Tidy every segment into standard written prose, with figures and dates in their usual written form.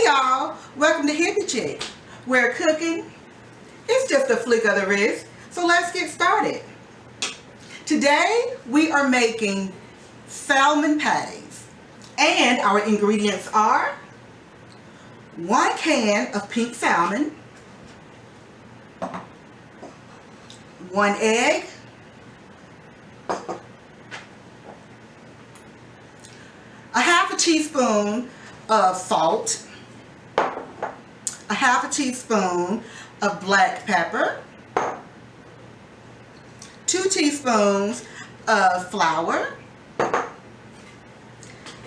y'all, welcome to Hippie Chick, where cooking is just a flick of the wrist. So let's get started. Today we are making salmon patties, and our ingredients are 1 can of pink salmon, 1 egg, a half a teaspoon of salt, a half a teaspoon of black pepper, 2 teaspoons of flour.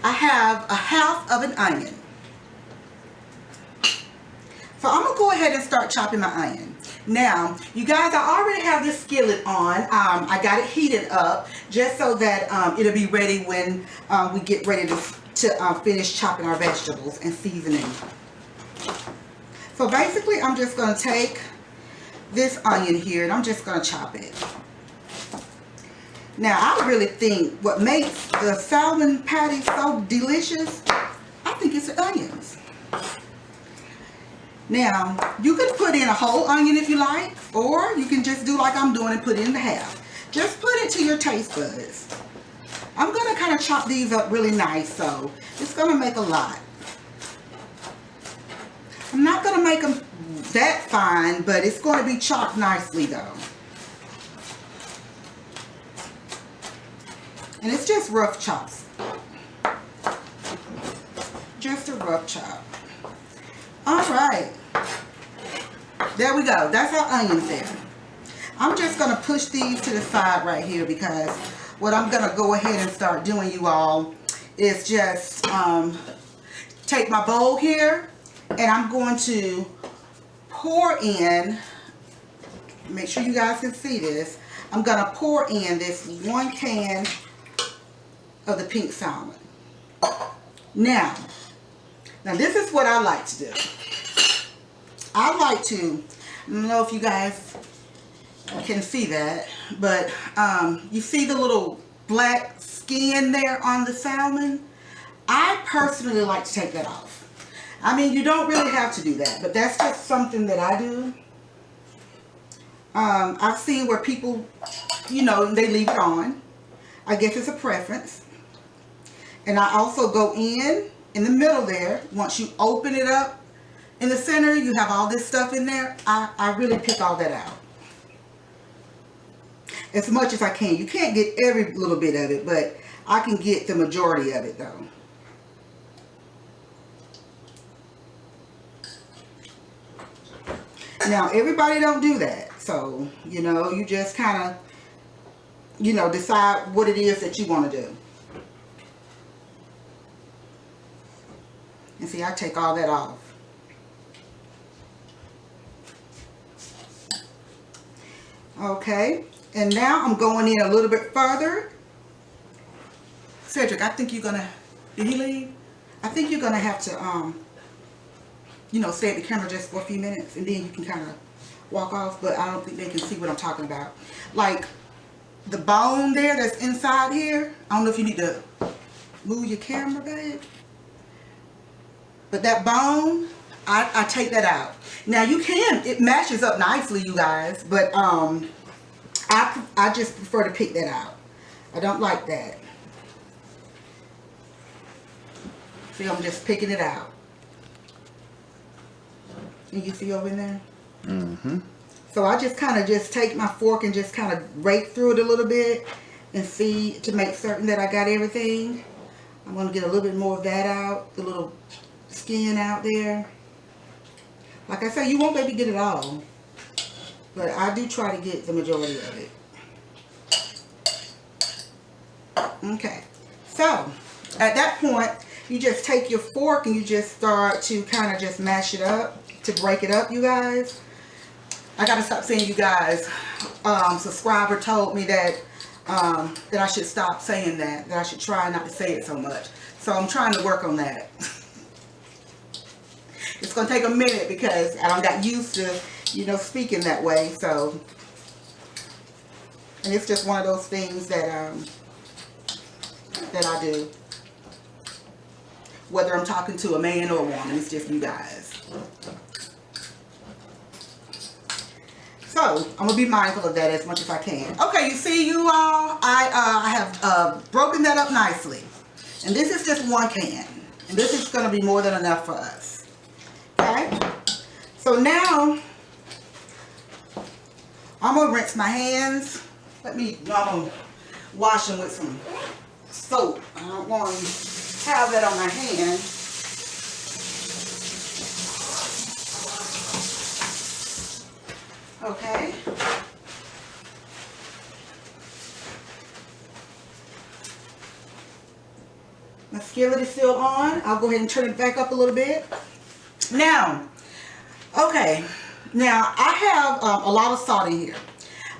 I have a half of an onion. So I'm going to go ahead and start chopping my onion. Now, you guys, I already have this skillet on. I got it heated up just so that it'll be ready when we get ready to finish chopping our vegetables and seasoning. So basically, I'm just going to take this onion here and I'm just going to chop it. Now, I really think what makes the salmon patty so delicious, I think it's the onions. Now, you could put in a whole onion if you like, or you can just do like I'm doing and put it in half. Just put it to your taste buds. I'm going to kind of chop these up really nice, so it's going to make a lot. I'm not going to make them that fine, but it's going to be chopped nicely though. And it's just rough chops. Just a rough chop. Alright. There we go. That's our onions there. I'm just going to push these to the side right here because what I'm going to go ahead and start doing, you all, is just take my bowl here and I'm going to pour in, make sure you guys can see this, I'm going to pour in this 1 can of the pink salmon. Now this is what I like to do. I like to, I don't know if you guys can see that, but you see the little black skin there on the salmon? I personally like to take that off. I mean, you don't really have to do that, but that's just something that I do. I've seen where people, you know, they leave it on. I guess it's a preference. And I also go in the middle there. Once you open it up in the center, you have all this stuff in there. I really pick all that out as much as I can. You can't get every little bit of it, but I can get the majority of it though. Now, everybody don't do that. So, you know, you just kind of, you know, decide what it is that you want to do. And see, I take all that off. Okay. And now I'm going in a little bit further. Cedric, I think you're going to, did he leave? I think you're going to have to, you know, stay at the camera just for a few minutes and then you can kind of walk off, but I don't think they can see what I'm talking about. Like the bone there that's inside here, I don't know if you need to move your camera, babe. But that bone, I take that out. Now you can, it matches up nicely, you guys, but I just prefer to pick that out. I don't like that. See, I'm just picking it out. And you see over in there? Mm-hmm. So I just kind of just take my fork and just kind of rake through it a little bit and see to make certain that I got everything. I'm going to get a little bit more of that out, the little skin out there. Like I say, you won't be able to get it all, but I do try to get the majority of it. Okay, so at that point, you just take your fork and you just start to kind of just mash it up. To break it up, you guys. I gotta stop saying you guys. Subscriber told me that that I should stop saying that I should try not to say it so much. So I'm trying to work on that. It's gonna take a minute because I don't got used to, you know, speaking that way. So, and it's just one of those things that that I do. whether I'm talking to a man or a woman. It's just you guys. So I'm gonna be mindful of that as much as I can. Okay, you see, you all, I have broken that up nicely, and this is just 1 can, and this is gonna be more than enough for us. Okay, so now I'm gonna rinse my hands. I'm gonna wash them with some soap. I don't want to have that on my hands. Okay. My skillet is still on. I'll go ahead and turn it back up a little bit. Now, okay. Now, I have a lot of salt in here.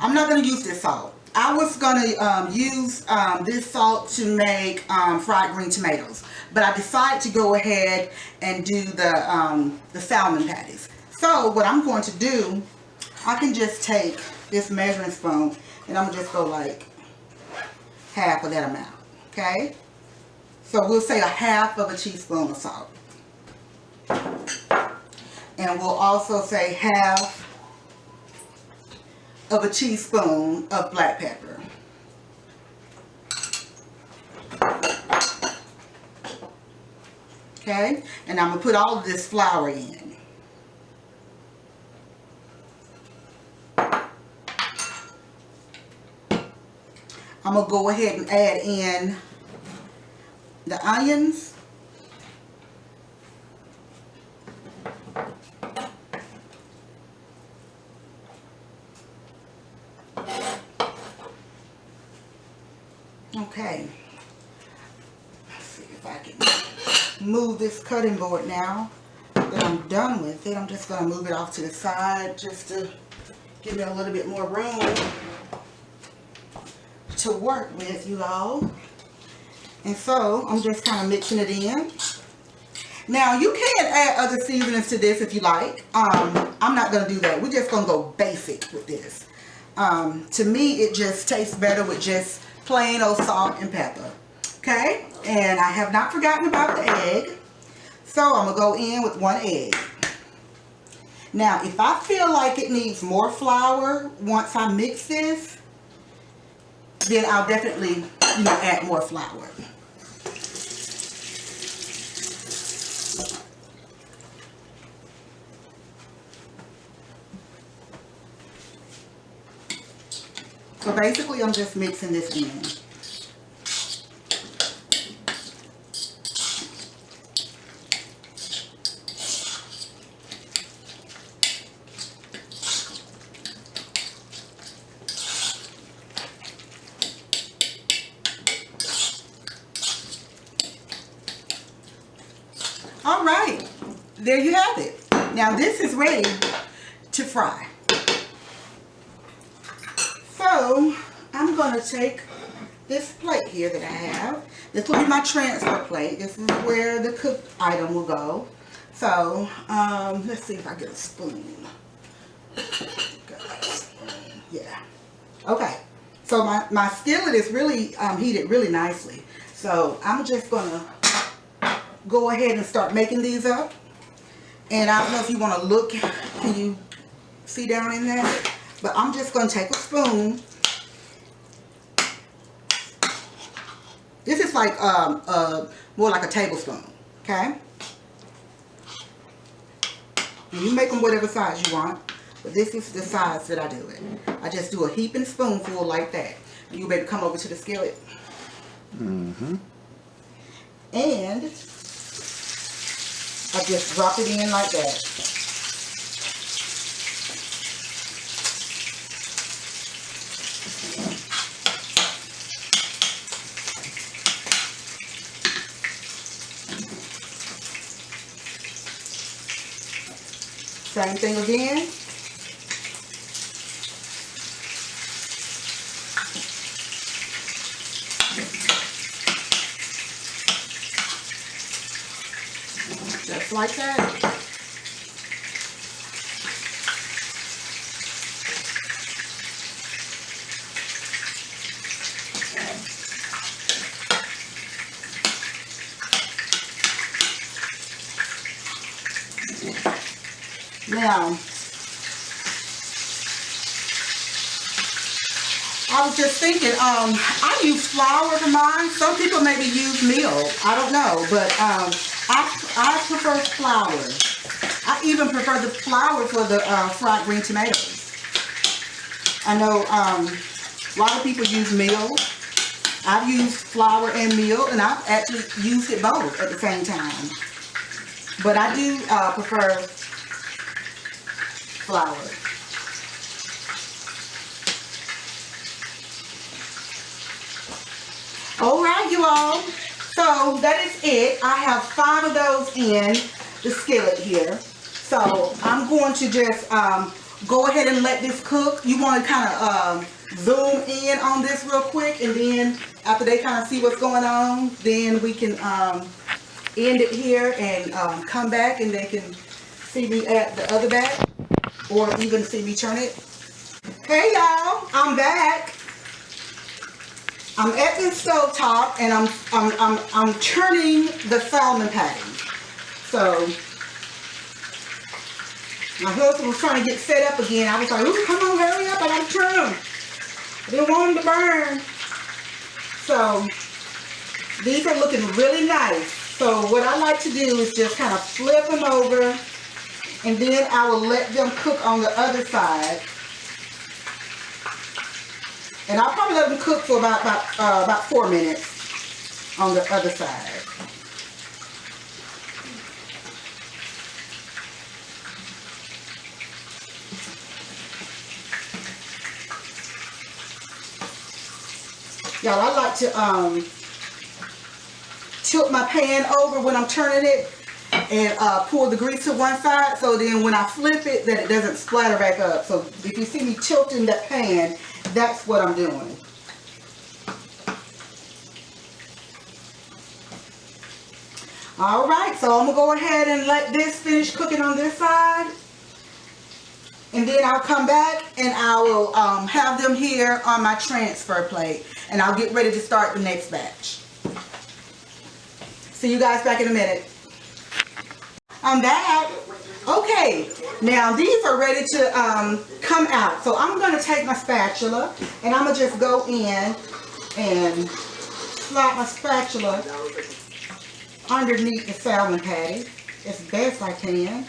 I'm not going to use this salt. I was going to use this salt to make fried green tomatoes. But I decided to go ahead and do the salmon patties. So, what I'm going to do, I can just take this measuring spoon and I'm going to just go like half of that amount. Okay? So we'll say a half of a teaspoon of salt. And we'll also say half of a teaspoon of black pepper. Okay? And I'm going to put all of this flour in. I'm going to go ahead and add in the onions. Okay. Let's see if I can move this cutting board now that I'm done with it. I'm just going to move it off to the side just to give me a little bit more room to work with, you all. And so I'm just kind of mixing it in. Now you can add other seasonings to this if you like. I'm not going to do that. We're just going to go basic with this. To me, it just tastes better with just plain old salt and pepper. Okay, and I have not forgotten about the egg. So I'm going to go in with 1 egg. Now if I feel like it needs more flour once I mix this, then I'll definitely, add more flour. So basically, I'm just mixing this in. All right, there you have it. Now this is ready to fry. So I'm going to take this plate here that I have. This will be my transfer plate. This is where the cooked item will go. So let's see if I get a spoon. Yeah. Okay. So my skillet is really heated really nicely. So I'm just going to go ahead and start making these up. And I don't know if you want to look. Can you see down in there? But I'm just going to take a spoon. This is like more like a tablespoon. Okay? And you make them whatever size you want. But this is the size that I do it. I just do a heaping spoonful like that. And you better come over to the skillet. Mm-hmm. And I just drop it in like that. Same thing again. Just like that. Now, I was just thinking, I use flour for mine. Some people maybe use meal. I don't know, but I prefer flour. I even prefer the flour for the fried green tomatoes. I know a lot of people use meal. I've used flour and meal, and I've actually used it both at the same time. But I do prefer flour. Alright, you all. So that is it. I have 5 of those in the skillet here. So I'm going to just go ahead and let this cook. You want to kind of zoom in on this real quick, and then after they kind of see what's going on, then we can end it here and come back, and they can see me at the other batch, or even see me turn it. Hey y'all, I'm back. I'm at this stove top, and I'm turning the salmon patties. So my husband was trying to get set up again. I was like, ooh, come on, hurry up, I gotta turn them. I didn't want them to burn. So these are looking really nice. So what I like to do is just kind of flip them over, and then I will let them cook on the other side. And I'll probably let them cook for about 4 minutes on the other side. Y'all, I like to tilt my pan over when I'm turning it, and pour the grease to one side, so then when I flip it, that it doesn't splatter back up. So if you see me tilting that pan, that's what I'm doing. Alright, so I'm going to go ahead and let this finish cooking on this side. And then I'll come back and I will have them here on my transfer plate. And I'll get ready to start the next batch. See you guys back in a minute. I'm back. Okay, now these are ready to come out. So I'm going to take my spatula, and I'm going to just go in and slide my spatula underneath the salmon patty as best I can.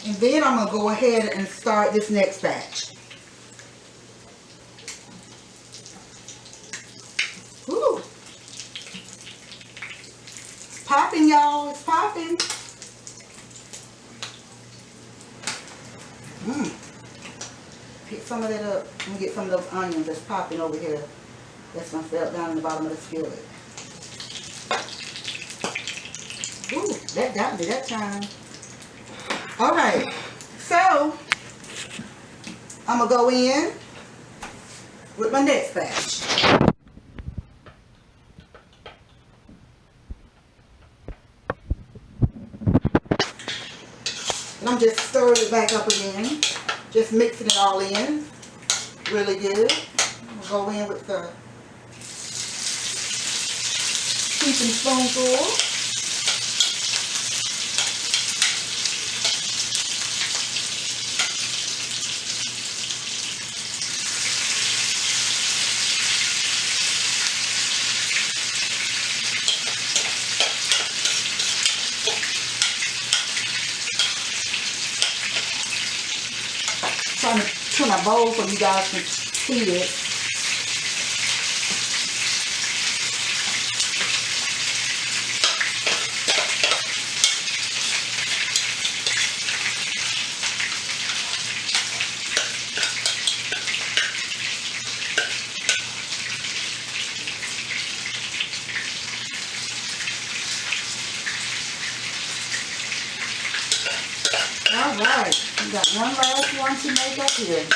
And then I'm going to go ahead and start this next batch. Woo! It's popping, y'all. It's popping. Pick some of that up. Let me get some of those onions that's popping over here. That's going to fell down in the bottom of the skillet. Ooh, that got me that time. Alright, so I'm going to go in with my next batch. And I'm just stirring it back up again. Just mixing it all in. Really good. I'll go in with the heaping spoonful. Trying to turn my bowl so you guys can see it. Alright, we got one last one to make up here.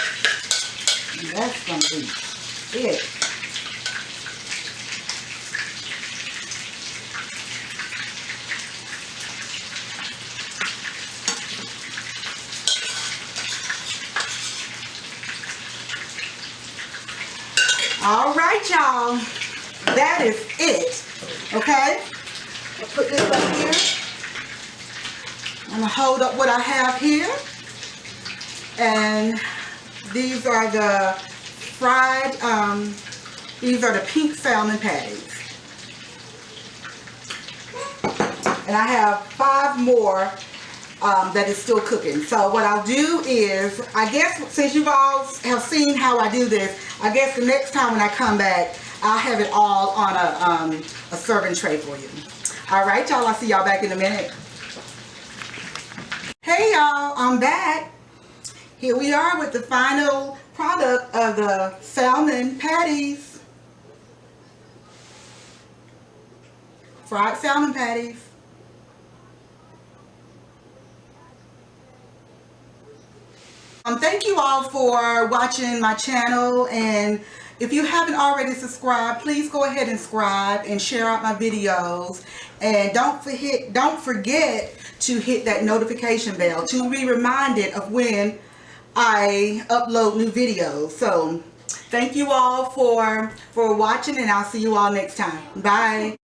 And that's going to be it. All right, y'all. That is it. Okay? I'll put this up here. I'm going to hold up what I have here. And these are the fried, these are the pink salmon patties. And I have 5 more that is still cooking. So what I'll do is, I guess since you all have seen how I do this, I guess the next time when I come back, I'll have it all on a serving tray for you. All right, y'all. I'll see y'all back in a minute. Hey, y'all. I'm back. Here we are with the final product of the salmon patties. Fried salmon patties. Thank you all for watching my channel, and if you haven't already subscribed, please go ahead and subscribe and share out my videos, and don't forget to hit that notification bell to be reminded of when I upload new videos. So thank you all for watching, and I'll see you all next time. Bye.